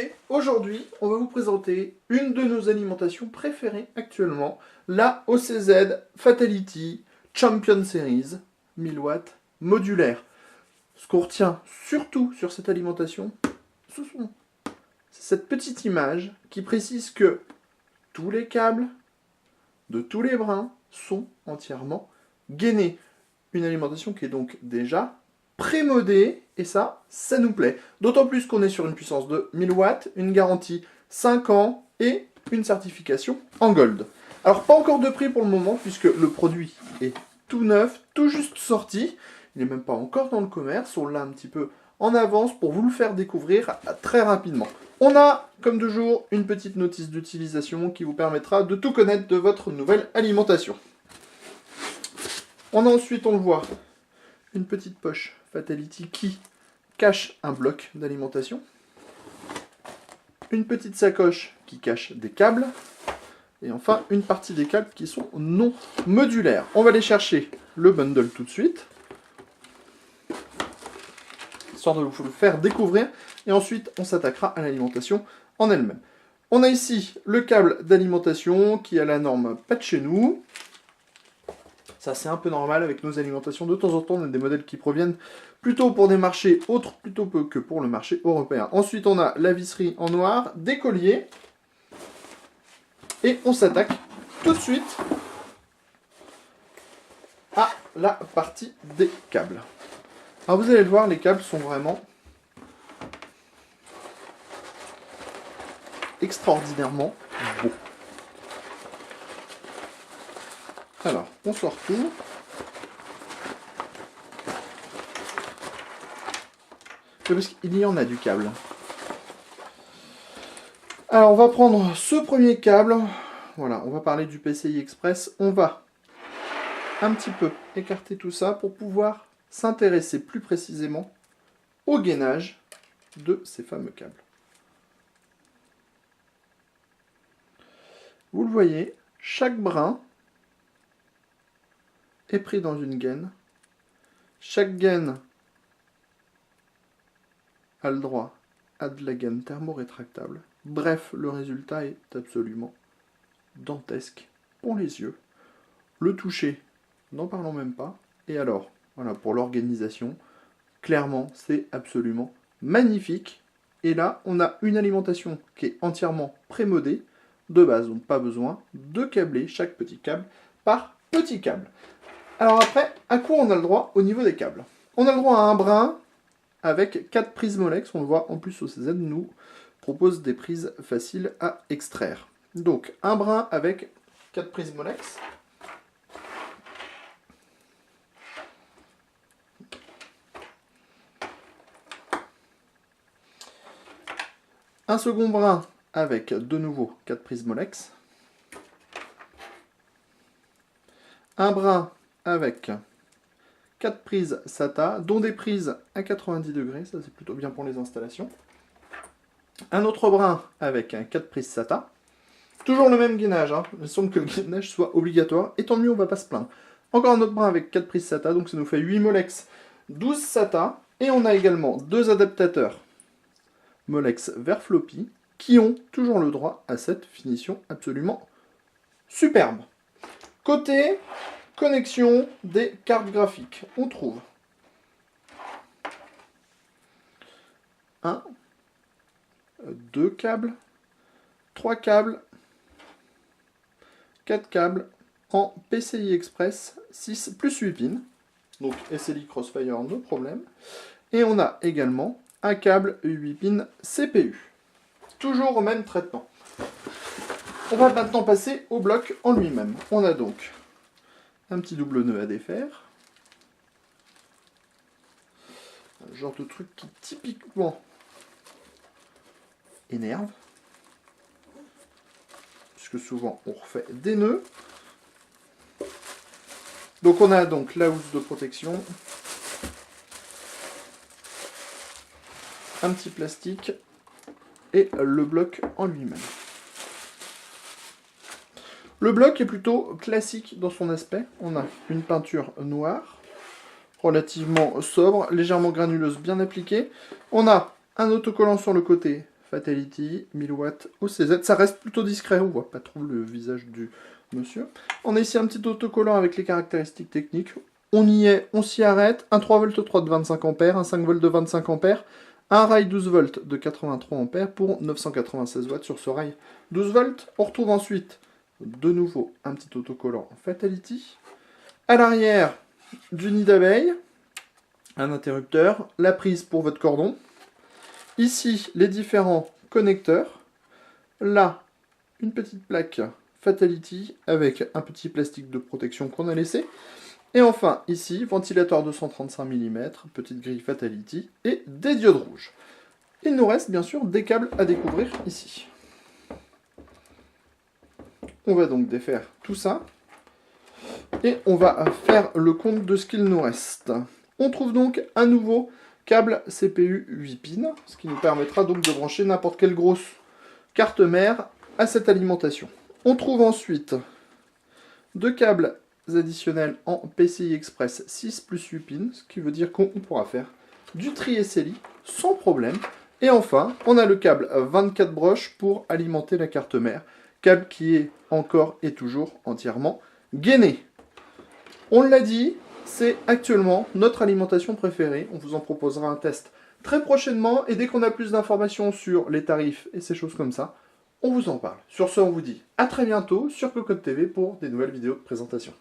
Et aujourd'hui, on va vous présenter une de nos alimentations préférées actuellement, la OCZ Fatality Champion Series 1000 watts modulaire. Ce qu'on retient surtout sur cette alimentation, c'est cette petite image qui précise que tous les câbles de tous les brins sont entièrement gainés. Une alimentation qui est donc déjà pré-modée, et ça nous plaît. D'autant plus qu'on est sur une puissance de 1000 watts, une garantie 5 ans et une certification en gold. Alors pas encore de prix pour le moment, puisque le produit est tout neuf, tout juste sorti. Il n'est même pas encore dans le commerce, on l'a un petit peu en avance pour vous le faire découvrir très rapidement. On a, comme toujours, une petite notice d'utilisation qui vous permettra de tout connaître de votre nouvelle alimentation. On a ensuite, on le voit, une petite poche Fatality qui cache un bloc d'alimentation. Une petite sacoche qui cache des câbles. Et enfin, une partie des câbles qui sont non modulaires. On va aller chercher le bundle tout de suite, histoire de vous le faire découvrir. Et ensuite, on s'attaquera à l'alimentation en elle-même. On a ici le câble d'alimentation qui a la norme pas de chez nous. Ça, c'est un peu normal avec nos alimentations. De temps en temps, on a des modèles qui proviennent plutôt pour des marchés autres, plutôt peu que pour le marché européen. Ensuite, on a la visserie en noir, des colliers. Et on s'attaque tout de suite à la partie des câbles. Alors, vous allez le voir, les câbles sont vraiment extraordinairement beaux. Alors, on sort tout. Parce qu'il y en a du câble. Alors, on va prendre ce premier câble. Voilà, on va parler du PCI Express. On va un petit peu écarter tout ça pour pouvoir s'intéresser plus précisément au gainage de ces fameux câbles. Vous le voyez, chaque brin est pris dans une gaine. Chaque gaine a le droit à de la gaine thermorétractable. Bref, le résultat est absolument dantesque pour les yeux. Le toucher, n'en parlons même pas. Et alors, voilà, pour l'organisation, clairement, c'est absolument magnifique. Et là, on a une alimentation qui est entièrement pré-modée de base, donc pas besoin de câbler chaque petit câble par petit câble. Alors après, à quoi on a le droit au niveau des câbles? On a le droit à un brin avec 4 prises Molex. On le voit, en plus OCZ nous propose des prises faciles à extraire. Donc un brin avec 4 prises Molex. Un second brin avec de nouveau 4 prises Molex. Un brin avec 4 prises SATA, dont des prises à 90 degrés, ça c'est plutôt bien pour les installations. Un autre brin avec 4 prises SATA. Toujours le même gainage, hein. Il semble que le gainage soit obligatoire, et tant mieux, on va pas se plaindre. Encore un autre brin avec 4 prises SATA, donc ça nous fait 8 Molex, 12 SATA. Et on a également 2 adaptateurs Molex vers floppy, qui ont toujours le droit à cette finition absolument superbe. Côté connexion des cartes graphiques, on trouve 1, 2 câbles, 3 câbles, 4 câbles en PCI Express 6 plus 8 pins, donc SLI Crossfire, no problème. Et on a également un câble 8 pins CPU, toujours au même traitement. On va maintenant passer au bloc en lui-même. On a donc un petit double nœud à défaire. Un genre de truc qui typiquement énerve, puisque souvent on refait des nœuds. Donc on a donc la housse de protection, un petit plastique et le bloc en lui-même. Le bloc est plutôt classique dans son aspect. On a une peinture noire, relativement sobre, légèrement granuleuse, bien appliquée. On a un autocollant sur le côté Fatality, 1000 watts OCZ. Ça reste plutôt discret, on voit pas trop le visage du monsieur. On a ici un petit autocollant avec les caractéristiques techniques. On y est, on s'y arrête. Un 3 v 3 de 25 A, un 5 v de 25 A, un rail 12 volts de 83 A pour 996 watts sur ce rail 12 volts. On retrouve ensuite, de nouveau, un petit autocollant Fatality. À l'arrière, du nid d'abeille, un interrupteur, la prise pour votre cordon. Ici, les différents connecteurs. Là, une petite plaque Fatality avec un petit plastique de protection qu'on a laissé. Et enfin, ici, ventilateur 235 mm, petite grille Fatality et des diodes rouges. Il nous reste bien sûr des câbles à découvrir ici. On va donc défaire tout ça. Et on va faire le compte de ce qu'il nous reste. On trouve donc un nouveau câble CPU 8 pins, ce qui nous permettra donc de brancher n'importe quelle grosse carte mère à cette alimentation. On trouve ensuite deux câbles additionnels en PCI Express 6 plus 8 pins, ce qui veut dire qu'on pourra faire du tri SLI sans problème. Et enfin, on a le câble 24 broches pour alimenter la carte mère, câble qui est encore et toujours entièrement gainé. On l'a dit, c'est actuellement notre alimentation préférée. On vous en proposera un test très prochainement. Et dès qu'on a plus d'informations sur les tarifs et ces choses comme ça, on vous en parle. Sur ce, on vous dit à très bientôt sur Cocotte TV pour des nouvelles vidéos de présentation.